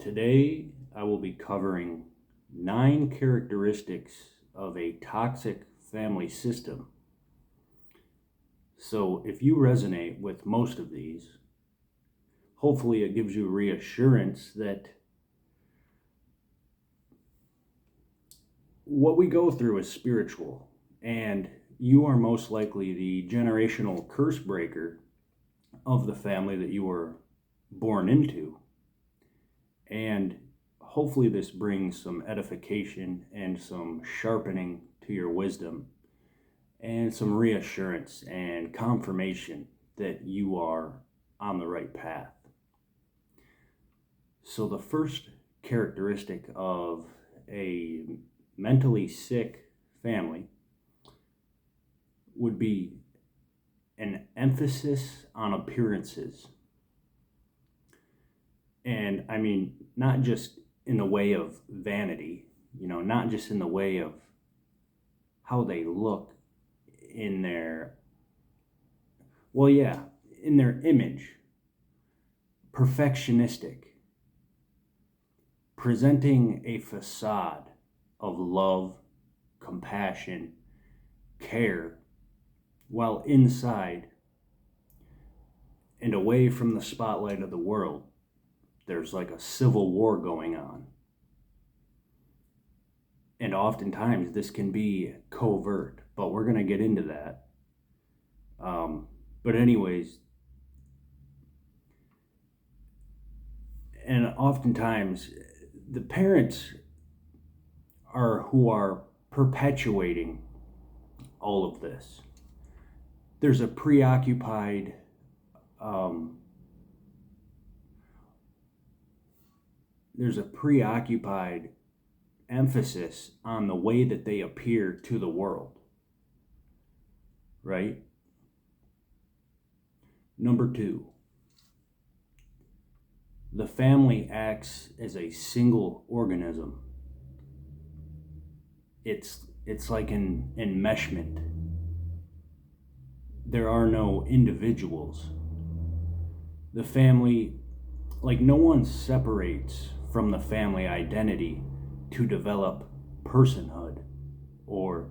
Today, I will be covering 9 characteristics of a toxic family system. So, if you resonate with most of these, hopefully it gives you reassurance that what we go through is spiritual, and you are most likely the generational curse breaker of the family that you were born into. And hopefully this brings some edification and some sharpening to your wisdom and some reassurance and confirmation that you are on the right path. So the first characteristic of a mentally sick family would be an emphasis on appearances. And I mean, not just in the way of vanity, not just in the way of how they look in their, in their image, perfectionistic, presenting a facade of love, compassion, care, while inside and away from the spotlight of the world, there's like a civil war going on. And oftentimes this can be covert, but we're going to get into that. But anyways, and oftentimes the parents are who are perpetuating all of this. There's a preoccupied emphasis on the way that they appear to the world, right? Number 2, the family acts as a single organism. It's like an enmeshment. There are no individuals. The family, like no one separates from the family identity to develop personhood or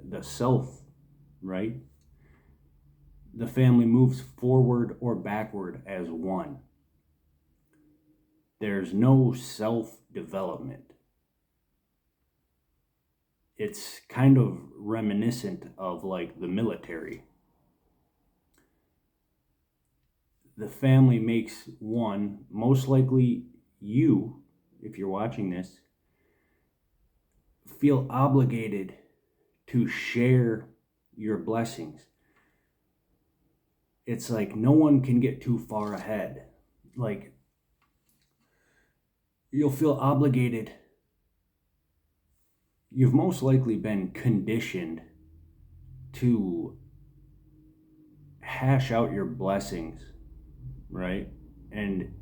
the self, right? The family moves forward or backward as one. There's no self-development. It's kind of reminiscent of like the military. The family makes one, most likely you, if you're watching this, feel obligated to share your blessings. It's like no one can get too far ahead. Like, you'll feel obligated. You've most likely been conditioned to hash out your blessings, right? And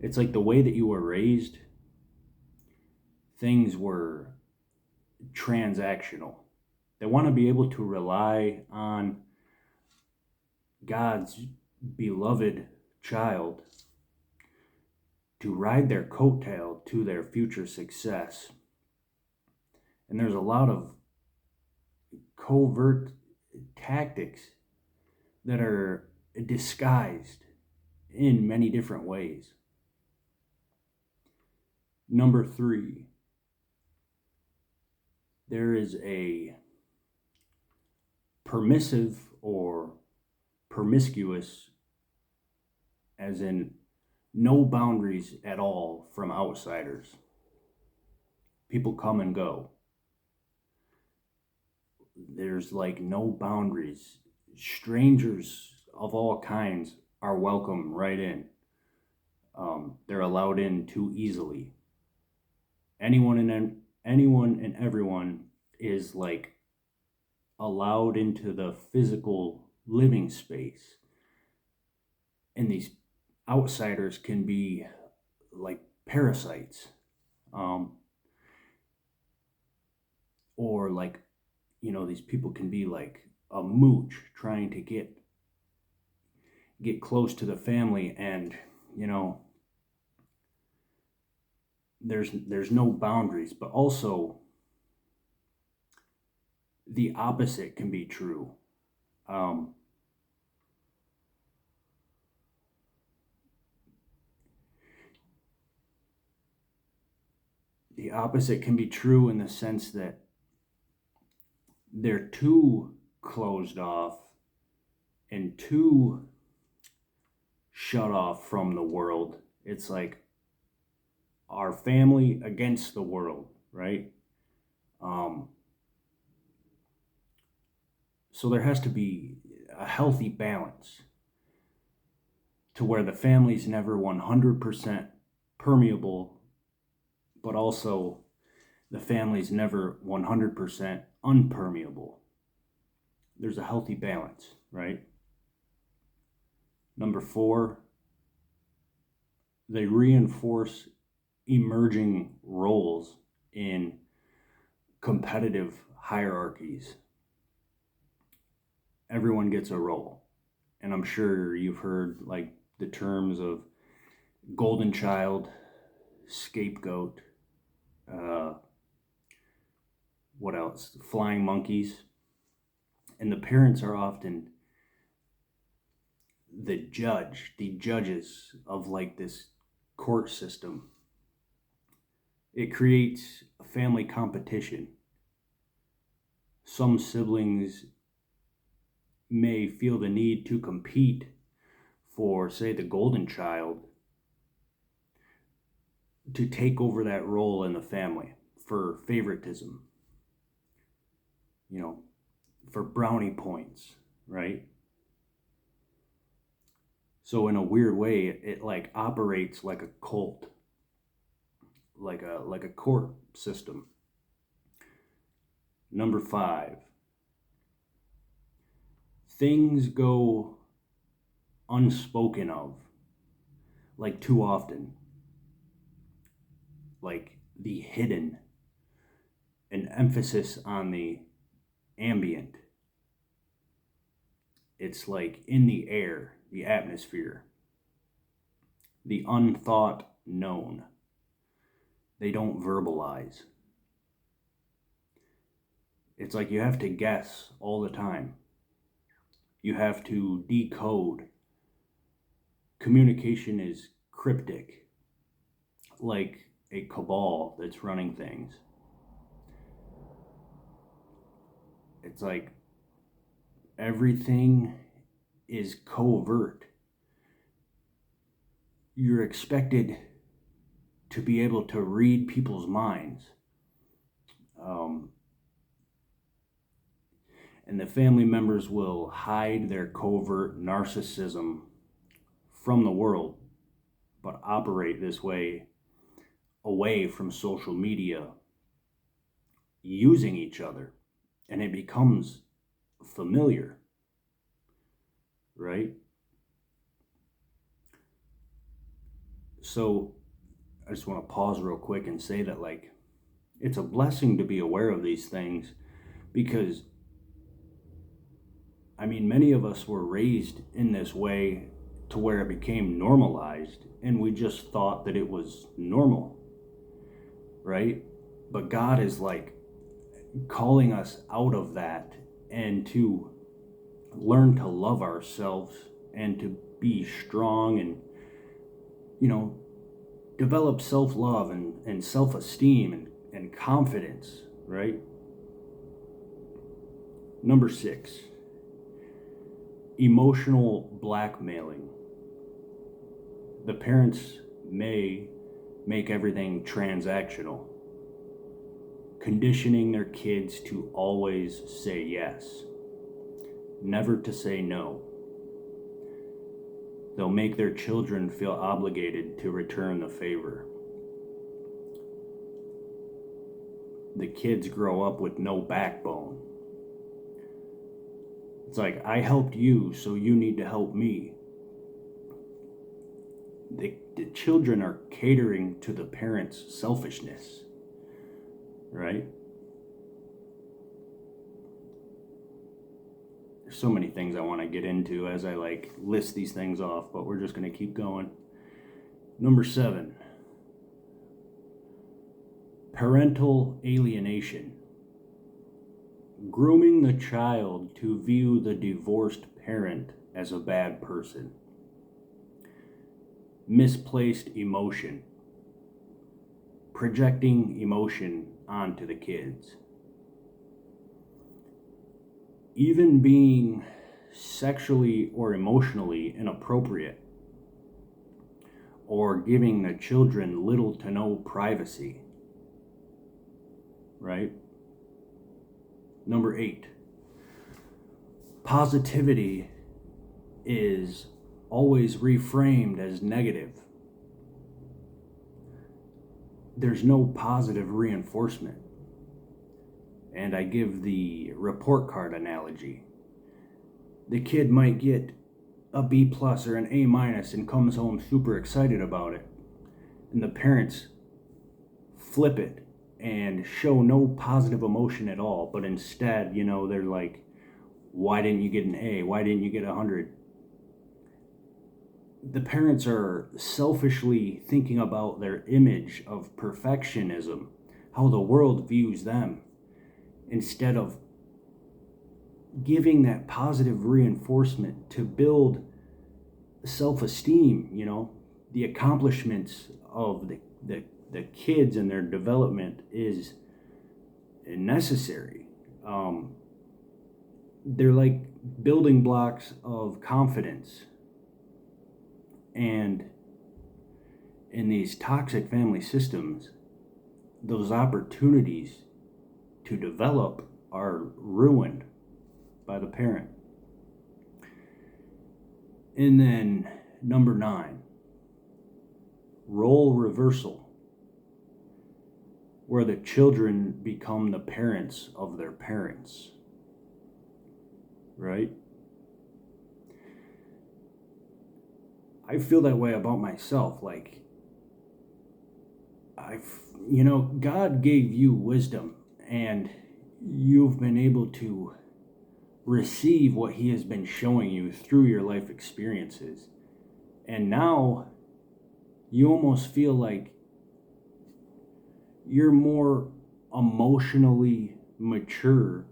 it's like the way that you were raised, things were transactional. They want to be able to rely on God's beloved child to ride their coattail to their future success. And there's a lot of covert tactics that are disguised in many different ways. Number 3, there is a permissive or promiscuous, as in no boundaries at all from outsiders. People come and go. There's like no boundaries. Strangers of all kinds are welcome right in. They're allowed in too easily. Anyone and everyone is like allowed into the physical living space. And these outsiders can be like parasites. Or like, these people can be like a mooch trying to get close to the family and, there's no boundaries, but also the opposite can be true. Um, the opposite can be true in the sense that they're too closed off and too shut off from the world. It's like our family against the world, right? Um, so there has to be a healthy balance to where the family's never 100% permeable, but also the family's never 100% unpermeable. There's a healthy balance, right? Number 4, they reinforce emerging roles in competitive hierarchies. Everyone gets a role. And I'm sure you've heard like the terms of golden child, scapegoat, what else? Flying monkeys. And the parents are often the judges of like this court system. It creates a family competition. Some siblings may feel the need to compete for, say, the golden child to take over that role in the family for favoritism, for brownie points, right? So in a weird way, it like operates like a cult, like a court system. Number 5, things go unspoken of, like too often, like the hidden, an emphasis on the ambient. It's like in the air, the atmosphere, the unthought known. They don't verbalize. It's like you have to guess all the time. You have to decode. Communication is cryptic, like a cabal that's running things. It's like everything is covert. You're expected to be able to read people's minds. And the family members will hide their covert narcissism from the world, but operate this way away from social media, using each other, and it becomes familiar, right? So I just want to pause real quick and say that, like, it's a blessing to be aware of these things because, I mean, many of us were raised in this way to where it became normalized and we just thought that it was normal, right? But God is like calling us out of that and to learn to love ourselves and to be strong and, develop self-love and self-esteem and confidence, right? Number 6, emotional blackmailing. The parents may make everything transactional, conditioning their kids to always say yes, never to say no. They'll make their children feel obligated to return the favor. The kids grow up with no backbone. It's like, I helped you, so you need to help me. The children are catering to the parents' selfishness, right? There's so many things I want to get into as I like list these things off, but we're just going to keep going. Number 7, Parental alienation. Grooming the child to view the divorced parent as a bad person. Misplaced emotion. Projecting emotion onto the kids. Even being sexually or emotionally inappropriate, or giving the children little to no privacy, right? Number 8, positivity is always reframed as negative. There's no positive reinforcement. And I give the report card analogy. The kid might get a B plus or an A minus and comes home super excited about it. And the parents flip it and show no positive emotion at all. But instead, they're like, why didn't you get an A? Why didn't you get 100? The parents are selfishly thinking about their image of perfectionism, how the world views them, instead of giving that positive reinforcement to build self-esteem. The accomplishments of the kids and their development is necessary. They're like building blocks of confidence. And in these toxic family systems, those opportunities to develop are ruined by the parent. And then number 9, role reversal, where the children become the parents of their parents, right? I feel that way about myself. Like, God gave you wisdom, and you've been able to receive what He has been showing you through your life experiences. And now you almost feel like you're more emotionally mature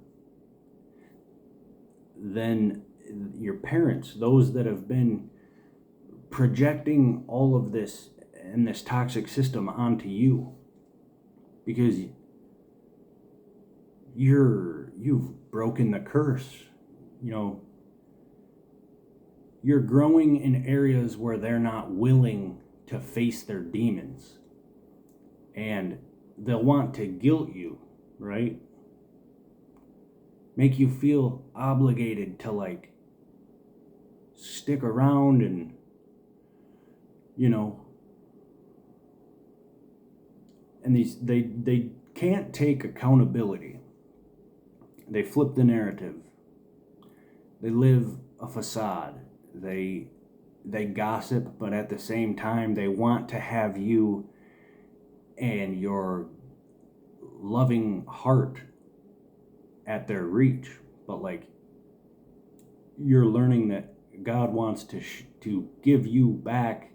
than your parents, those that have been projecting all of this and this toxic system onto you, because you've broken the curse. You're growing in areas where they're not willing to face their demons, and they'll want to guilt you, right? Make you feel obligated to like stick around and and they can't take accountability. They flip the narrative. They live a facade. They gossip, but at the same time they want to have you and your loving heart at their reach. But like, you're learning that God wants to give you back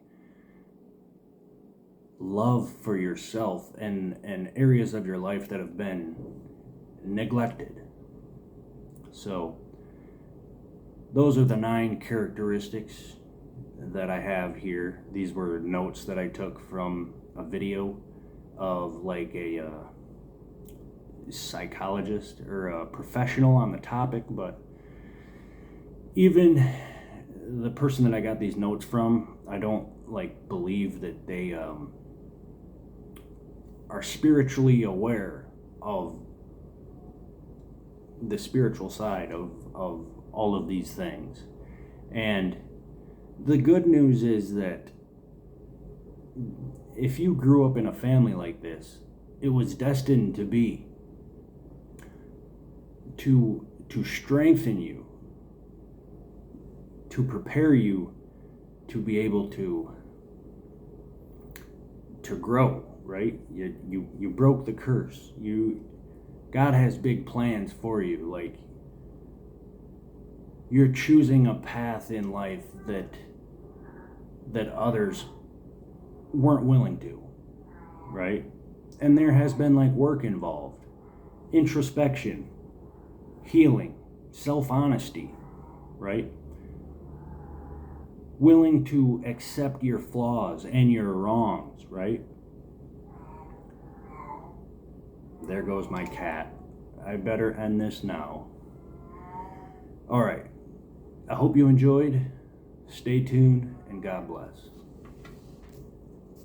love for yourself and areas of your life that have been neglected. So those are the 9 characteristics that I have here. These were notes that I took from a video of like a psychologist or a professional on the topic. But even the person that I got these notes from, I don't believe that they are spiritually aware of the spiritual side of all of these things. And the good news is that if you grew up in a family like this, it was destined to be to strengthen you, to prepare you to be able to grow, right? You broke the curse. God has big plans for you. Like, you're choosing a path in life that others weren't willing to, right? And there has been like work involved, introspection, healing, self-honesty, right? Willing to accept your flaws and your wrongs, right? There goes my cat. I better end this now. All right. I hope you enjoyed. Stay tuned, and God bless.